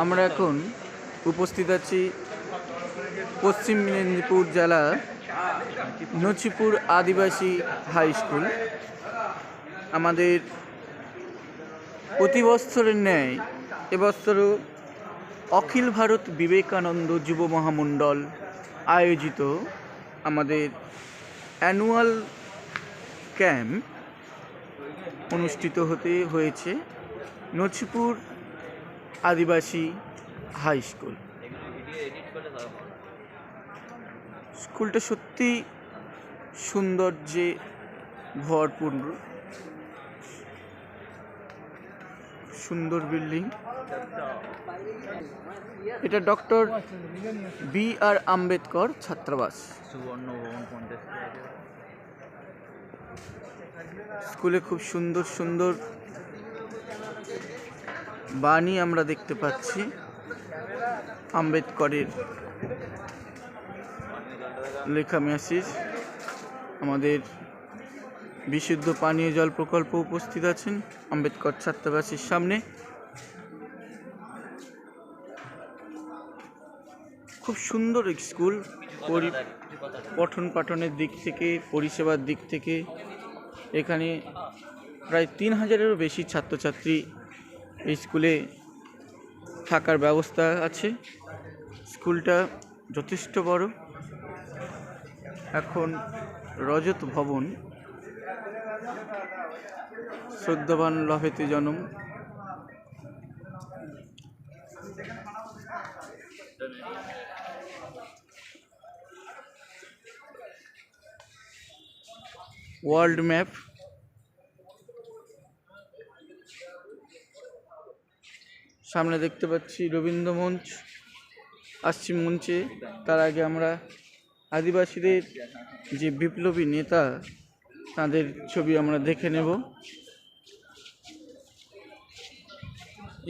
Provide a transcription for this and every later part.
আমরা এখন উপস্থিত আছি পশ্চিম মেদিনীপুর জেলা নছিপুর আদিবাসী হাই স্কুল। আমাদের প্রতি বৎসরের ন্যায় এবছরও অখিল ভারত বিবেকানন্দ যুব মহামণ্ডল আয়োজিত আমাদের অ্যানুয়াল ক্যাম্প অনুষ্ঠিত হয়েছে নছিপুর আদিবাসী হাই স্কুল। স্কুলটা সত্যি সৌন্দর্যে ভরপুর, সুন্দর বিল্ডিং। এটা ডক্টর বি.আর. আম্বেদকর ছাত্রাবাস। স্কুলে খুব সুন্দর সুন্দর বাণী আমরা দেখতে পাচ্ছি। আম্বেদকরের লেখা মেসেজ। আমাদের বিশুদ্ধ পানীয় জল প্রকল্প উপস্থিত আছেন আম্বেদকর ছাত্রাবাসের সামনে। খুব সুন্দর স্কুল, পঠন পাঠনের দিক থেকে, পরিষেবার দিক থেকে এখানে প্রায় 3000-এরও বেশি ছাত্রছাত্রী এই স্কুলে থাকার ব্যবস্থা আছে। স্কুলটা যথেষ্ট বড়। এখন রজত ভবন, শ্রদ্ধাবান লভেতে জনম। World map. সামনে দেখতে পাচ্ছি রবীন্দ্র মঞ্চ আসছে মঞ্চে। তার আগে আমরা আদিবাসীদের যে বিপ্লবী নেতা তাদের ছবি আমরা দেখে নেব।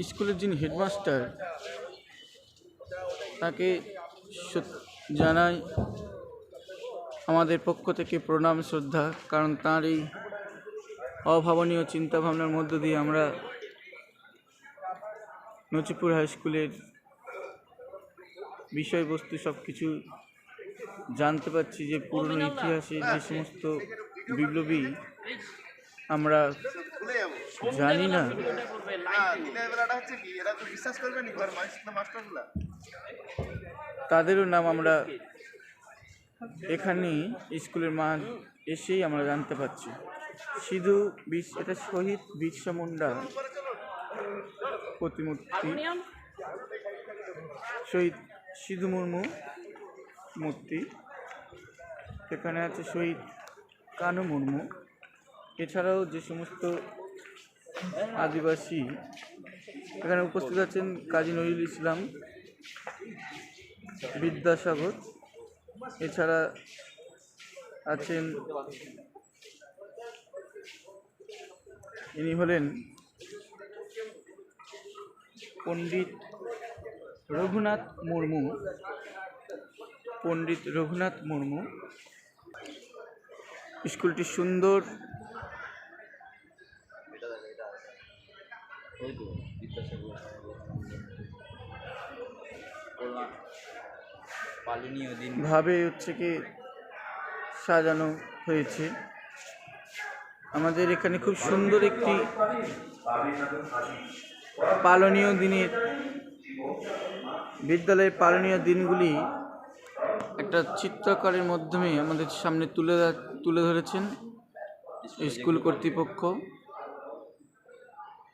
স্কুলের যিনি হেডমাস্টার তাকে জানাই আমাদের পক্ষ থেকে প্রণাম শ্রদ্ধা, কারণ তাঁর এই অভাবনীয় চিন্তাভাবনার মধ্য দিয়ে আমরা নছিপুর হাই স্কুলের বিষয়বস্তু সব কিছু জানতে পারছি। যে পুরনো ইতিহাসে যে সমস্ত বিপ্লবী আমরা জানি না, তাদেরও নাম আমরা এখানে স্কুলের মান এসেই আমরা জানতে পারছি। এটা শহীদ বিরসা মুন্ডা প্রতিমূর্তি, শহীদ সিধু মুর্মু মূর্তি। এখানে আছে শহীদ কানু মুর্মু। এছাড়াও যে সমস্ত আদিবাসী এখানে উপস্থিত আছেন, কাজী নজরুল ইসলাম, বিদ্যাসাগর। এছাড়া আছেন, ইনি হলেন পণ্ডিত রঘুনাথ মুর্মু। পণ্ডিত রঘুনাথ মুর্মু। স্কুলটি সুন্দর। ভাবে হচ্ছে কি সাজানো হয়েছে। আমাদের এখানে খুব সুন্দর একটি পালনীয় দিনের, বিদ্যালয়ের পালনীয় দিনগুলি একটা চিত্রকরের মাধ্যমে আমাদের সামনে তুলে ধরেছেন স্কুল কর্তৃপক্ষ।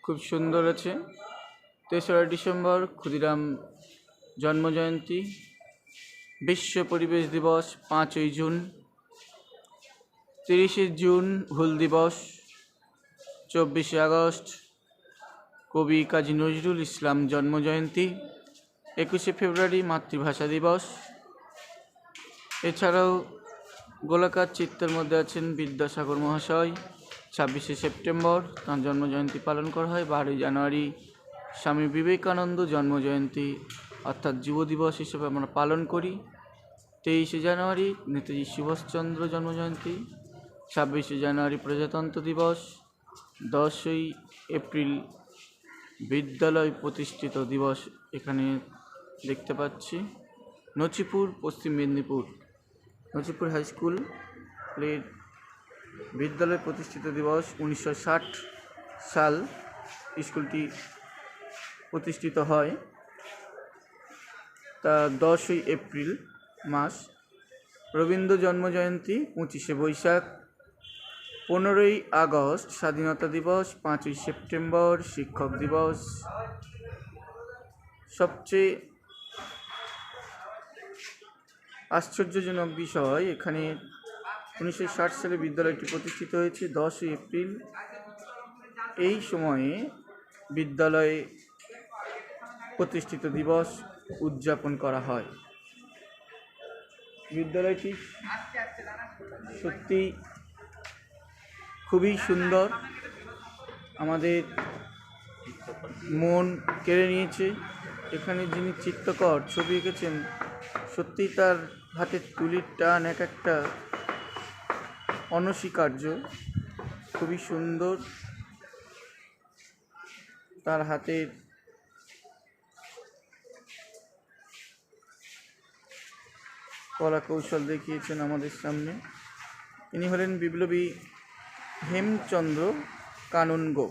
খুব সুন্দর আছে। 3রা ডিসেম্বর ক্ষুদিরাম জন্মজয়ন্তী, বিশ্ব পরিবেশ দিবস 5ই জুন, 30শে জুন হুল দিবস, 24শে আগস্ট কবি কাজী নজরুল ইসলাম জন্মজয়ন্তী, 21শে ফেব্রুয়ারি মাতৃভাষা দিবস। এছাড়াও গোলাকার চিত্রের মধ্যে আছেন বিদ্যাসাগর মহাশয়। 26শে সেপ্টেম্বর তাঁর জন্মজয়ন্তী পালন করা হয়। 12ই জানুয়ারি স্বামী বিবেকানন্দ জন্মজয়ন্তী অর্থাৎ যুব দিবস হিসেবে আমরা পালন করি। 23শে জানুয়ারি নেতাজি সুভাষচন্দ্র জন্মজয়ন্তী। 26শে জানুয়ারি প্রজাতন্ত্র দিবস। 10ই এপ্রিল বিদ্যালয় প্রতিষ্ঠিত দিবস এখানে দেখতে পাচ্ছি। নছিপুর, পশ্চিম মেদিনীপুর। নছিপুর হাই স্কুলের বিদ্যালয় প্রতিষ্ঠিত দিবস 1960 সাল স্কুলটি প্রতিষ্ঠিত হয়। তা 10ই এপ্রিল মাস। রবীন্দ্র জন্মজয়ন্তী 25শে বৈশাখ, 15ই আগস্ট স্বাধীনতা দিবস, 5ই সেপ্টেম্বর শিক্ষক দিবস। সবচেয়ে আশ্চর্যজনক বিষয়, এখানে 1960 সালে বিদ্যালয়টি প্রতিষ্ঠিত হয়েছে 10ই এপ্রিল। এই সময়ে বিদ্যালয়ে প্রতিষ্ঠিত দিবস উদযাপন করা হয়। বিদ্যালয়টি সত্যি খুবই সুন্দর, আমাদের মন কেড়ে নিয়েছে। এখানে যিনি চিত্রকর ছবি এঁকেছেন, সত্যিই তার হাতের তুলির টান এক একটা অনস্বীকার্য, খুবই সুন্দর। তার হাতের কলা কৌশল দেখিয়েছেন আমাদের সামনে। ইনি হলেন বিপ্লবী হেমচন্দ্র কানুনগো।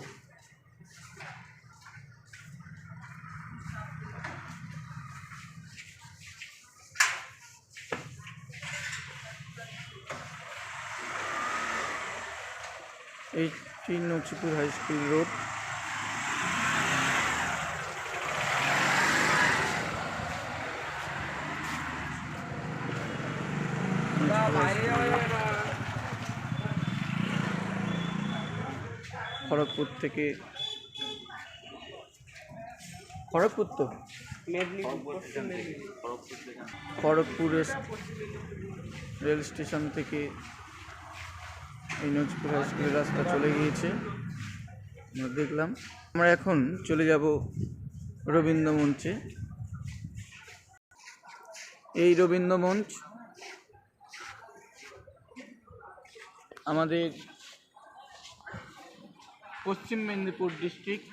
এইটি Nachhipur high school road. Kharagpur থেকে, খড়গপুর তো খড়গপুর রেল স্টেশন থেকে এই নছিপুর হাই স্কুলের রাস্তা চলে গিয়েছে, দেখলাম। আমরা এখন চলে যাব রবীন্দ্র মঞ্চে। এই রবীন্দ্র মঞ্চ আমাদের Paschim Medinipur district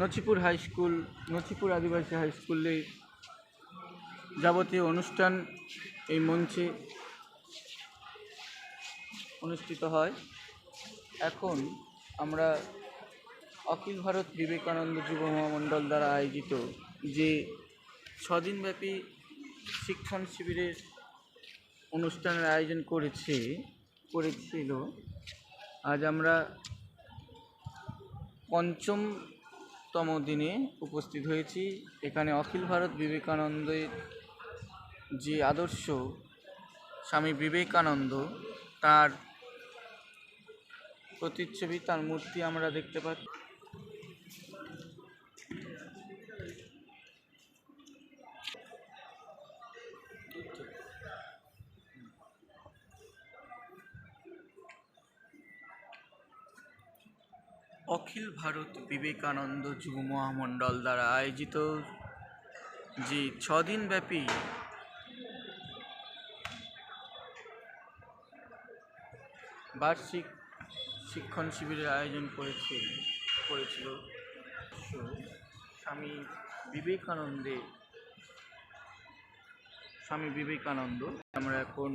Nachhipur high school, Nachhipur Adibasi high স্কুলে যাবতীয় অনুষ্ঠান এই মঞ্চে অনুষ্ঠিত হয়। এখন আমরা অখিল ভারত বিবেকানন্দ যুব মহামণ্ডল দ্বারা আয়োজিত যে 6 দিনব্যাপী শিক্ষণ শিবিরের অনুষ্ঠানের আয়োজন করেছিল, আজ আমরা 5ম দিনে উপস্থিত হয়েছি। এখানে অখিল ভারত বিবেকানন্দের যে আদর্শ, স্বামী বিবেকানন্দ, তার প্রতিচ্ছবি, তার মূর্তি আমরা দেখতে পাচ্ছি। অখিল ভারত বিবেকানন্দ যুব মহামণ্ডল দ্বারা আয়োজিত যে 6 দিনব্যাপী বার্ষিক শিক্ষণ শিবিরের আয়োজন করেছিল স্বামী বিবেকানন্দ। আমরা এখন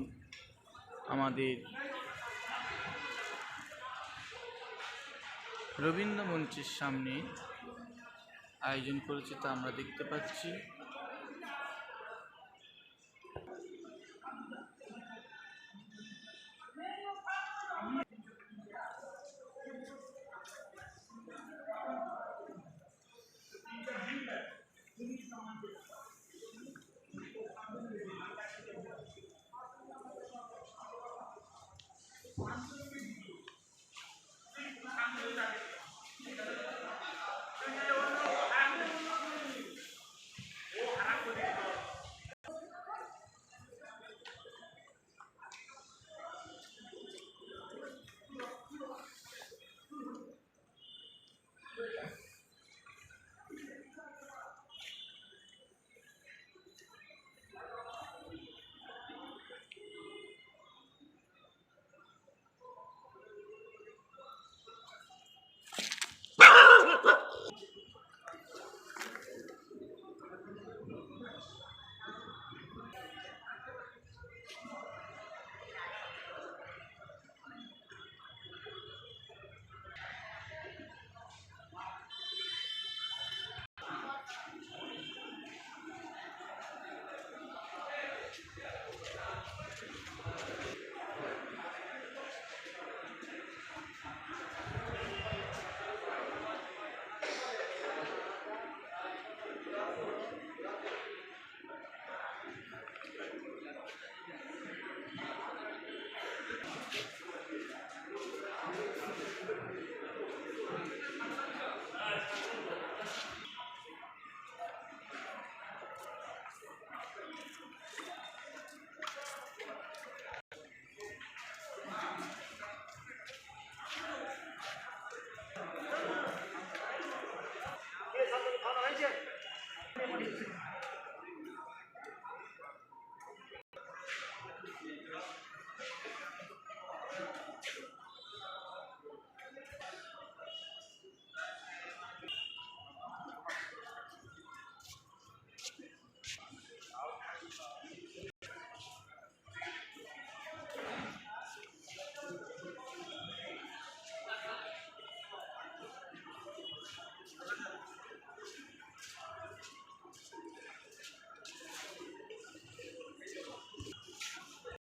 আমাদের রবীন্দ্র মঞ্চের সামনে আয়োজন করেছে, তা আমরা দেখতে পাচ্ছি।